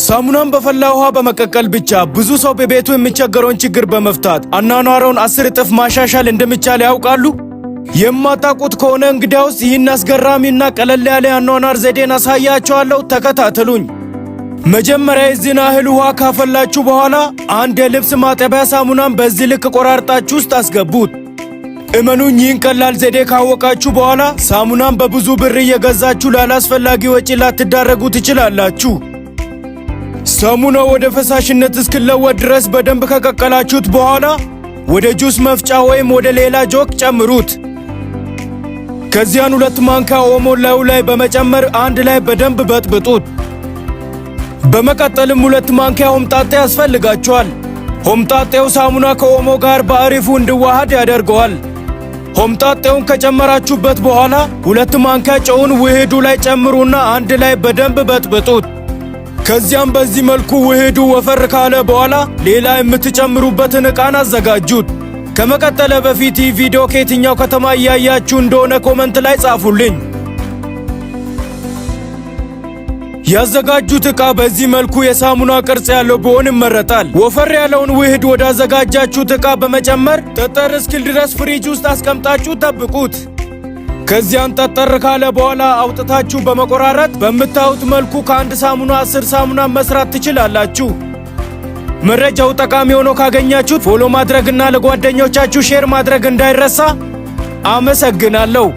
ሳሙናን በፈላ ውሃ በመቀቀል ብቻ ብዙ ሰው በቤቱ የሚቸገረውን ችግር በመፍታት አኗኗሩን 10 እጥፍ ማሻሻል እንደሚቻል ያውቃሉ? የማታውቁት ከሆነ እንግዲያውስ ይህን አስገራሚና ቀለል ያለ አኗኗር ዘዴን አሳያችኋለሁ። ተከታተሉኝ። መጀመሪያ የዚህን ያህል ውሃ ካፈላችሁ በኋላ አንድ የልብስ ማጠቢያ ሳሙናን በዚህ ልክ ቆራርጣችሁ ውስጥ አስገቡት። እመኑኝ፣ ይህን ቀላል ዘዴ ካወቃችሁ በኋላ ሳሙናን በብዙ ብር እየገዛችሁ ላላስፈላጊ ወጪ ላትዳረጉ ትችላላችሁ። ሳሙናው ወደ ፈሳሽነት እስኪለወጥ ድረስ በደንብ ከቀቀላችሁት በኋላ ወደ ጁስ መፍጫ ወይም ወደ ሌላ ጆክ ጨምሩት። ከዚያን 2 ማንኪያ ኦሞ ላዩ ላይ በመጨመር አንድ ላይ በደንብ በጥብጡት። በመቀጠልም 2 ማንኪያ ሆምጣጤ ያስፈልጋቸዋል። ሆምጣጤው ሳሙና ከኦሞ ጋር በአሪፉ እንዲዋሃድ ያደርገዋል። ሆምጣጤውን ከጨመራችሁበት በኋላ 2 ማንኪያ ጨውን ውህዱ ላይ ጨምሩና አንድ ላይ በደንብ በጥብጡት። ከዚያም በዚህ መልኩ ውህዱ ወፈር ካለ በኋላ ሌላ የምትጨምሩበትን ዕቃን አዘጋጁት። ከመቀጠለ በፊት ይህ ቪዲዮ ከየትኛው ከተማ እያያችሁ እንደሆነ ኮመንት ላይ ጻፉልኝ። ያዘጋጁት ዕቃ በዚህ መልኩ የሳሙና ቅርጽ ያለው ቢሆን ይመረጣል። ወፈር ያለውን ውህድ ወደ አዘጋጃችሁት ዕቃ በመጨመር ጠጠር እስኪል ድረስ ፍሪጅ ውስጥ አስቀምጣችሁ ጠብቁት። ከዚያን ጠጠር ካለ በኋላ አውጥታችሁ በመቆራረጥ በምታዩት መልኩ ከአንድ ሳሙና 10 ሳሙና መስራት ትችላላችሁ። መረጃው ጠቃሚ ሆኖ ካገኛችሁት ፎሎ ማድረግና ለጓደኞቻችሁ ሼር ማድረግ እንዳይረሳ። አመሰግናለሁ።